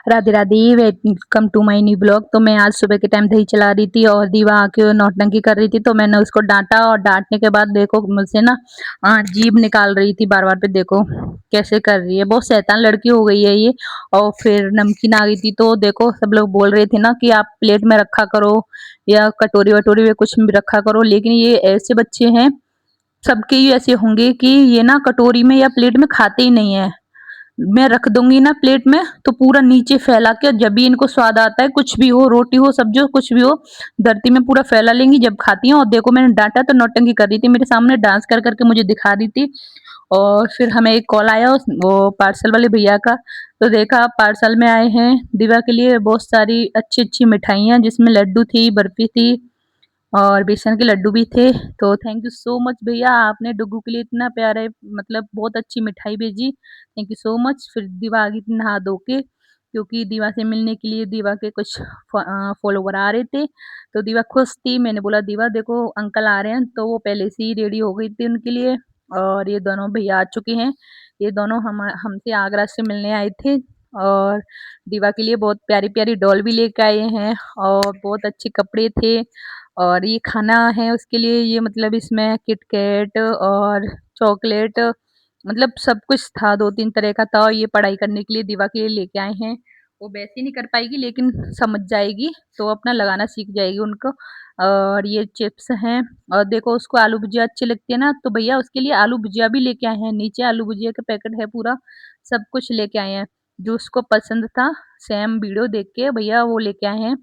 Radhe Radhe, welcome to my new blog. तो मैं आज सुबह के टाइम दही चला रही थी और दीवा आके नौटंकी कर रही थी, तो मैंने उसको डांटा और डांटने के बाद देखो मुझसे ना जीभ निकाल रही थी बार बार पे। देखो कैसे कर रही है, बहुत शैतान लड़की हो गई है ये। और फिर नमकीन आ गई थी, तो देखो सब लोग बोल रहे थे ना कि आप प्लेट में रखा करो या कटोरी वटोरी में कुछ भी रखा करो, लेकिन ये ऐसे बच्चे हैं, सबके ही ऐसे होंगे कि ये ना कटोरी में या प्लेट में खाते ही नहीं है। मैं रख दूंगी ना प्लेट में तो पूरा नीचे फैला के, जब भी इनको स्वाद आता है, कुछ भी हो, रोटी हो, सब्जी हो, कुछ भी हो, धरती में पूरा फैला लेंगी जब खाती हैं। और देखो मैंने डांटा तो नौटंकी कर रही थी, मेरे सामने डांस कर करके मुझे दिखा रही थी। और फिर हमें एक कॉल आया वो पार्सल वाले भैया का, तो देखा पार्सल में आए हैं दिवा के लिए बहुत सारी अच्छी अच्छी मिठाइयाँ, जिसमें लड्डू थी, बर्फी थी और बेसन के लड्डू भी थे। तो थैंक यू सो मच भैया, आपने डुग्गू के लिए इतना प्यारे मतलब बहुत अच्छी मिठाई भेजी, थैंक यू सो मच। फिर दीवा आ गई थी नहा धो के, क्योंकि दीवा से मिलने के लिए दीवा के कुछ फॉलोवर आ रहे थे, तो दीवा खुश थी। मैंने बोला दीवा देखो अंकल आ रहे हैं, तो वो पहले से ही रेडी हो गई थी उनके लिए। और ये दोनों भैया आ चुके हैं, ये दोनों हमसे आगरा से मिलने आए थे। और दीवा के लिए बहुत प्यारी प्यारी डॉल भी लेके आए हैं और बहुत अच्छे कपड़े थे। और ये खाना है उसके लिए, ये मतलब इसमें किटकैट और चॉकलेट, मतलब सब कुछ था, 2-3 तरह का था। और ये पढ़ाई करने के लिए दीवा के लिए लेके आए हैं। वो वैसे नहीं कर पाएगी लेकिन समझ जाएगी, तो अपना लगाना सीख जाएगी उनको। और ये चिप्स हैं, और देखो उसको आलू भुजिया अच्छी लगती है ना, तो भैया उसके लिए आलू भुजिया भी लेके आए हैं। नीचे आलू भुजिया का पैकेट है पूरा, सब कुछ लेके आए हैं। जो उसको पसंद था सेम वीडियो देख के भैया वो लेके आए हैं।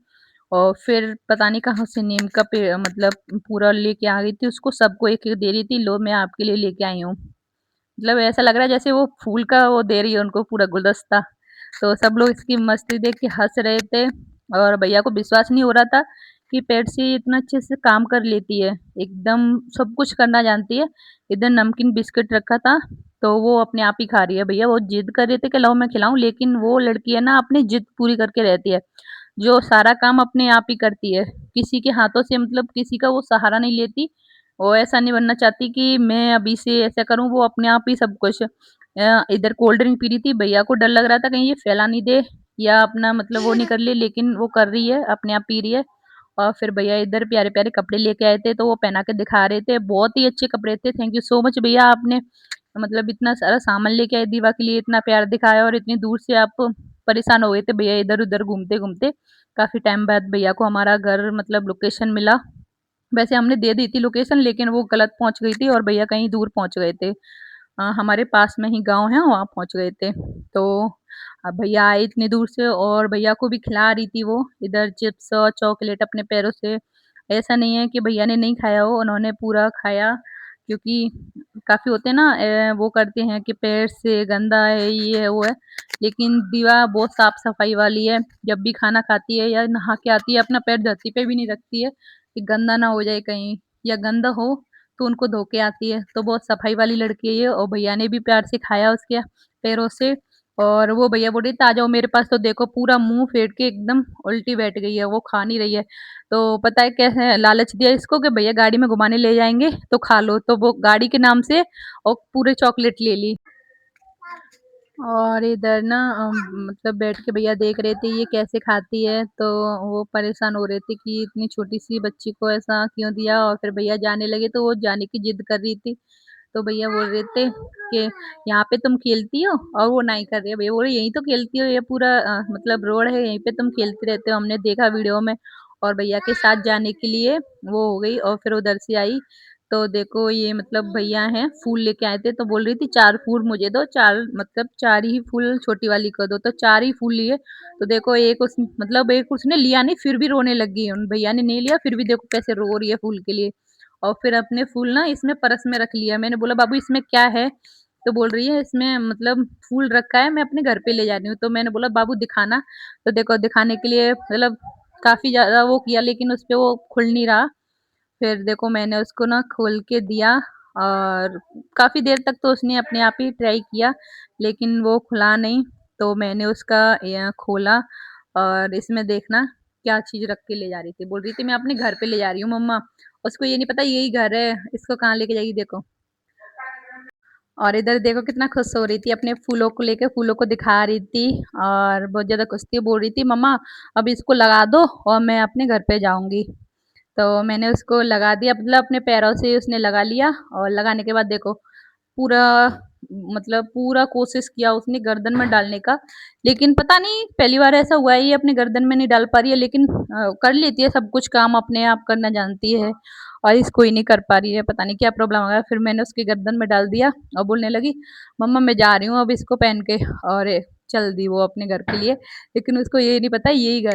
और फिर पता नहीं कहाँ से नीम का पेड़ मतलब पूरा लेके आ गई थी, उसको सबको एक एक दे रही थी, लो मैं आपके लिए लेके आई हूँ। मतलब ऐसा लग रहा है जैसे वो फूल का वो दे रही है उनको पूरा गुलदस्ता। तो सब लोग इसकी मस्ती देख के हंस रहे थे। और भैया को विश्वास नहीं हो रहा था कि पेट से इतना अच्छे से काम कर लेती है, एकदम सब कुछ करना जानती है। इधर नमकीन बिस्किट रखा था, तो वो अपने आप ही खा रही है। भैया वो जिद कर रहे थे कि लाओ मैं खिलाऊं, लेकिन वो लड़की है ना अपनी जिद पूरी करके रहती है, जो सारा काम अपने आप ही करती है, किसी के हाथों से मतलब किसी का वो सहारा नहीं लेती। वो ऐसा नहीं बनना चाहती कि मैं अभी से ऐसा करूँ, वो अपने आप ही सब कुछ। इधर कोल्ड ड्रिंक पी रही थी, भैया को डर लग रहा था कहीं ये फैला नहीं दे या अपना मतलब वो नहीं कर ले, लेकिन वो कर रही है, अपने आप पी रही है। और फिर भैया इधर प्यारे-प्यारे कपड़े लेके आए थे, तो वो पहना के दिखा रहे थे, बहुत ही अच्छे कपड़े थे। थैंक यू सो मच भैया, आपने मतलब इतना सारा सामान लेके आए दीवा के लिए, इतना प्यार दिखाया, और इतनी दूर से आप परेशान हो गए थे भैया इधर-उधर घूमते-घूमते। काफ़ी टाइम बाद भैया को हमारा घर मतलब लोकेशन मिला। वैसे हमने दे दी थी लोकेशन, लेकिन वो गलत पहुँच गई थी और भैया कहीं दूर पहुँच गए थे। हमारे पास में ही गाँव है, वहाँ पहुँच गए थे। तो अब भैया आए इतनी दूर से और भैया को भी खिला रही थी वो, इधर चिप्स और चॉकलेट अपने पैरों से। ऐसा नहीं है कि भैया ने नहीं खाया हो, उन्होंने पूरा खाया, क्योंकि काफ़ी होते हैं ना वो करते हैं कि पैर से गंदा है, ये है, वो है। लेकिन दीवा बहुत साफ-सफाई वाली है, जब भी खाना खाती है या नहा के आती है, अपना पैर धरती पे भी नहीं रखती है कि गंदा ना हो जाए कहीं, या गंदा हो तो उनको धो के आती है। तो बहुत सफाई वाली लड़की है ये, और भैया ने भी प्यार से खाया उसके पैरों से। और वो भैया बोले थे आ जाओ मेरे पास, तो देखो पूरा मुँह फेर के एकदम उल्टी बैठ गई है, वो खा नहीं रही है। तो पता है कैसे लालच दिया इसको कि भैया गाड़ी में घुमाने ले जाएँगे तो खा लो, तो वो गाड़ी के नाम से और पूरे चॉकलेट ले ली। और इधर ना मतलब बैठ के भैया देख रहे थे ये कैसे खाती है, तो वो परेशान हो रहे थे कि इतनी छोटी-सी बच्ची को ऐसा क्यों दिया। और फिर भैया जाने लगे, तो वो जाने की जिद कर रही थी। तो भैया बोल रहे थे कि यहाँ पे तुम खेलती हो, और वो नहीं कर रही है। भैया बोले यहीं तो खेलती हो, ये पूरा मतलब रोड है, यहीं पे तुम खेलते रहते हो, हमने देखा वीडियो में। और भैया के साथ जाने के लिए वो हो गई, और फिर उधर से आई। तो देखो ये मतलब भैया हैं, फूल लेके आए थे, तो बोल रही थी 4 फूल मुझे दो, 4 मतलब 4 ही फूल छोटी वाली को दो, तो 4 ही फूल लिए। तो देखो एक उस मतलब एक उसने लिया नहीं, फिर भी रोने लगी। उन भैया ने नहीं लिया, फिर भी देखो कैसे रो रही है फूल के लिए। और फिर अपने फूल ना इसमें पर्स में रख लिया। मैंने बोला बाबू इसमें क्या है? तो बोल रही है इसमें मतलब फूल रखा है, मैं अपने घर पे ले जा रही हूँ। तो मैंने बोला बाबू दिखाना, तो देखो दिखाने के लिए मतलब काफ़ी ज़्यादा वो किया, लेकिन उसपे वो खुल नहीं रहा। फिर देखो मैंने उसको ना खोल के दिया, और काफ़ी देर तक तो उसने अपने आप ही ट्राई किया, लेकिन वो खुला नहीं। तो मैंने उसका खोला, और इसमें देखना क्या चीज़ रख के ले जा रही थी। बोल रही थी मैं अपने घर पे ले जा रही हूँ मम्मा। उसको ये नहीं पता यही घर है, इसको कहाँ लेके जाएगी देखो। और इधर देखो कितना खुश हो रही थी, अपने फूलों को लेके फूलों को दिखा रही थी और बहुत ज़्यादा खुश थी, बोल रही थी मम्मा अब इसको लगा दो और मैं अपने घर पे जाऊँगी। तो मैंने उसको लगा दिया, मतलब अपने पैरों से उसने लगा लिया और लगाने के बाद देखो पूरा, मतलब पूरा कोशिश किया उसने गर्दन में डालने का, लेकिन पता नहीं पहली बार ऐसा हुआ है ये अपने गर्दन में नहीं डाल पा रही है, लेकिन कर लेती है सब कुछ काम, अपने आप करना जानती है और इसको ही नहीं कर पा रही है, पता नहीं क्या प्रॉब्लम आ गया। फिर मैंने उसकी गर्दन में डाल दिया और बोलने लगी मम्मा मैं जा रही हूँ अब इसको पहन के, और चल दी वो अपने घर के लिए, लेकिन उसको ये नहीं पता यही घर